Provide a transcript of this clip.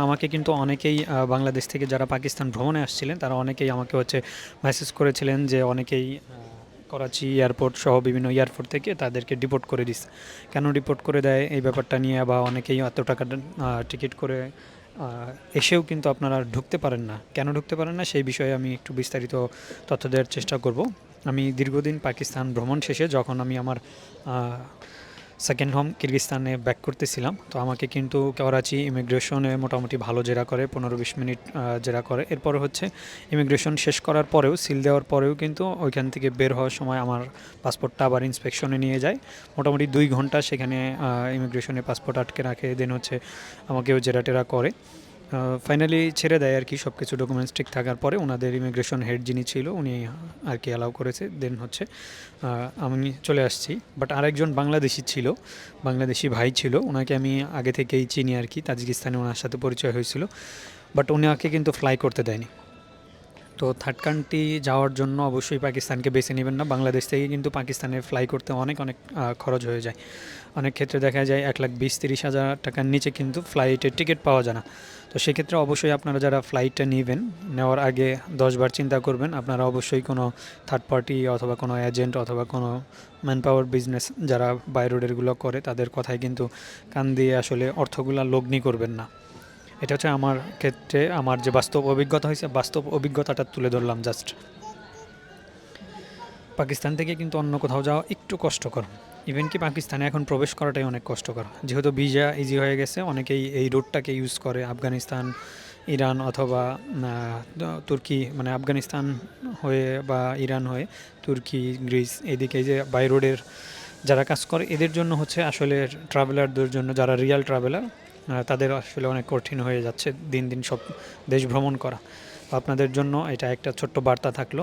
আমাকে কিন্তু অনেকেই বাংলাদেশ থেকে যারা পাকিস্তান ভ্রমণে আসছিলেন তারা অনেকেই আমাকে হচ্ছে মেসেজ করেছিলেন যে অনেকেই করাচি এয়ারপোর্ট সহ বিভিন্ন এয়ারপোর্ট থেকে তাদেরকে ডিপোর্ট করে দিচ্ছে। কেন ডিপোর্ট করে দেয় এই ব্যাপারটা নিয়ে, বা অনেকেই এত টাকা টিকিট করে এসেও কিন্তু আপনারা ঢুকতে পারেন না, কেন ঢুকতে পারেন না সেই বিষয়ে আমি একটু বিস্তারিত তথ্য দেওয়ার চেষ্টা করব। আমি দীর্ঘদিন পাকিস্তান ভ্রমণ শেষে যখন আমি আমার সেকেন্ড হোম কিরগিস্তানে ব্যাক করতেছিলাম, তো আমাকে কিন্তু করাচি ইমিগ্রেশনে মোটামুটি ভালো জেরা করে, 15-20 মিনিট জেরা করে। এরপরে হচ্ছে ইমিগ্রেশন শেষ করার পরেও, সিল দেওয়ার পরেও কিন্তু ওইখান থেকে বের হওয়ার সময় আমার পাসপোর্টটা আবার ইন্সপেকশনে নিয়ে যায়। মোটামুটি 2 ঘন্টা সেখানে ইমিগ্রেশনে পাসপোর্ট আটকে রাখে, দেন হচ্ছে আমাকেও জেরা টেরা করে, ফাইনালি ছেড়ে দেয় আর কি। সব কিছু ডকুমেন্টস ঠিক থাকার পরে ওনাদের ইমিগ্রেশন হেড যিনি ছিল উনি আর কি অ্যালাউ করেছে, দেন হচ্ছে আমি চলে আসছি। বাট আরেকজন বাংলাদেশি ছিল, বাংলাদেশি ভাই ছিল, ওনাকে আমি আগে থেকেই চিনি আর কি, তাজিকিস্তানে ওনার সাথে পরিচয় হয়েছিল, বাট ওনাকে কিন্তু ফ্লাই করতে দেয়নি। তো থার্ড কান্ট্রি যাওয়ার জন্য অবশ্যই পাকিস্তানকে বেছে নেবেন না। বাংলাদেশ থেকে কিন্তু পাকিস্তানে ফ্লাই করতে অনেক অনেক খরচ হয়ে যায়। অনেক ক্ষেত্রে দেখা যায় 1,20,000-30,000 টাকার নিচে কিন্তু ফ্লাইটের টিকিট পাওয়া যায় না। তো সেক্ষেত্রে অবশ্যই আপনারা যারা ফ্লাইটটা নেবেন, নেওয়ার আগে 10 বার চিন্তা করবেন। আপনারা অবশ্যই কোনো থার্ড পার্টি অথবা কোনো এজেন্ট অথবা কোনো ম্যান পাওয়ার বিজনেস যারা বাই রোডেরগুলো করে তাদের কথায় কিন্তু কান দিয়ে আসলে অর্থগুলা লগ্নি করবেন না। এটা হচ্ছে আমার ক্ষেত্রে আমার যে বাস্তব অভিজ্ঞতা হয়েছে, বাস্তব অভিজ্ঞতাটা তুলে ধরলাম জাস্ট। পাকিস্তান থেকে কিন্তু অন্য কোথাও যাওয়া একটু কষ্টকর, ইভেন কি পাকিস্তানে এখন প্রবেশ করাটাই অনেক কষ্টকর। যেহেতু ভিসা ইজি হয়ে গেছে, অনেকেই এই রুটটাকে ইউজ করে আফগানিস্তান, ইরান অথবা তুর্কি, মানে আফগানিস্তান হয়ে বা ইরান হয়ে তুর্কি, গ্রিস, এদিকে যে বাই রোডের যারা কাজ করে এদের জন্য হচ্ছে আসলে ট্রাভেলারদের জন্য, যারা রিয়াল ট্রাভেলার তাদের আসলে অনেক কঠিন হয়ে যাচ্ছে দিন দিন সব দেশ ভ্রমণ করা। আপনাদের জন্য এটা একটা ছোট্ট বার্তা থাকলো।